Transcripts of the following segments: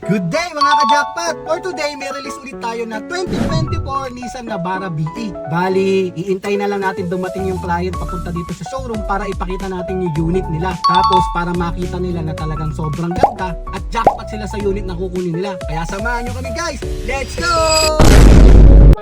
Good day mga ka-jackpot! For today, may release ulit tayo na 2024 Nissan Navara BE. Bali, iintay na lang natin dumating yung client papunta dito sa showroom para ipakita natin yung unit nila. Tapos para makita nila na talagang sobrang ganda at jackpot sila sa unit na kukunin nila. Kaya samahan nyo kami guys! Let's go!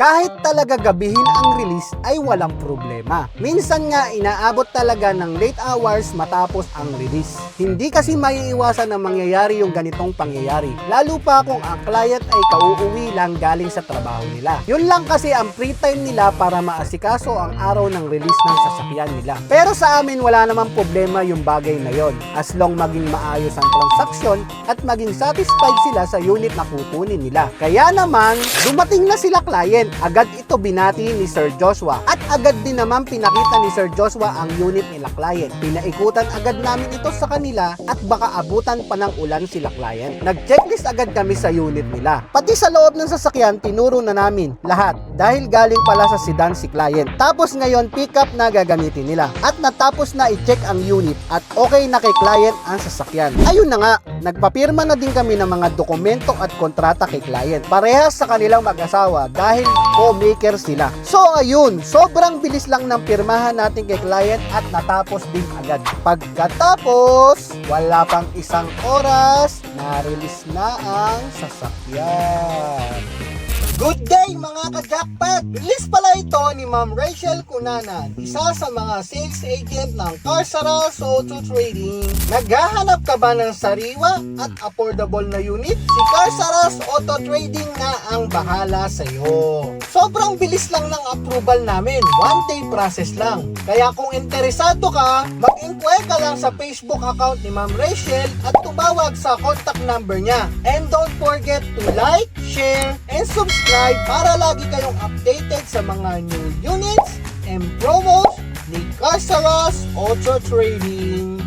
Kahit talaga gabihin ang release ay walang problema. Minsan nga inaabot talaga ng late hours matapos ang release. Hindi kasi maiiwasan na mangyayari yung ganitong pangyayari. Lalo pa kung ang client ay kauuwi lang galing sa trabaho nila. Yun lang kasi ang free time nila para maasikaso ang araw ng release ng sasakyan nila. Pero sa amin wala namang problema yung bagay na yon. As long maging maayos ang transaksyon at maging satisfied sila sa unit na kukunin nila. Kaya naman, dumating na sila client. Agad ito binati ni Sir Joshua at agad din naman pinakita ni Sir Joshua ang unit nila client. Pinaikutan agad namin ito sa kanila at baka abutan pa ng ulan sila client. Nag-checklist agad kami sa unit nila. Pati sa loob ng sasakyan, tinuro na namin lahat dahil galing pala sa sedan si client. Tapos ngayon, pick-up na gagamitin nila. At natapos na i-check ang unit at okay na kay client ang sasakyan. Ayun na nga, nagpapirma na din kami ng mga dokumento at kontrata kay client. Parehas sa kanilang mag-asawa dahil co-maker sila. So ayun, sobrang bilis lang ng pirmahan natin kay client at natapos din agad. Pagkatapos, wala pang isang oras, na-release na ang sasakyan. Good day mga ka-jackpot! Release pala ito ni Ma'am Rachel Cunanan, isa sa mga sales agent ng Carsaras Auto Trading. Naghahanap ka ba ng sariwa at affordable na unit? Si Carsaras Auto Trading na ang bahala sa iyo. Sobrang bilis lang ng approval namin, 1-day process lang. Kaya kung interesado ka, mag-inquire ka lang sa Facebook account ni Ma'am Rachel at tumawag sa contact number niya. And don't forget to like, share, and subscribe para lagi kayong updated sa mga new units and promos ni Carsaras Auto Trading.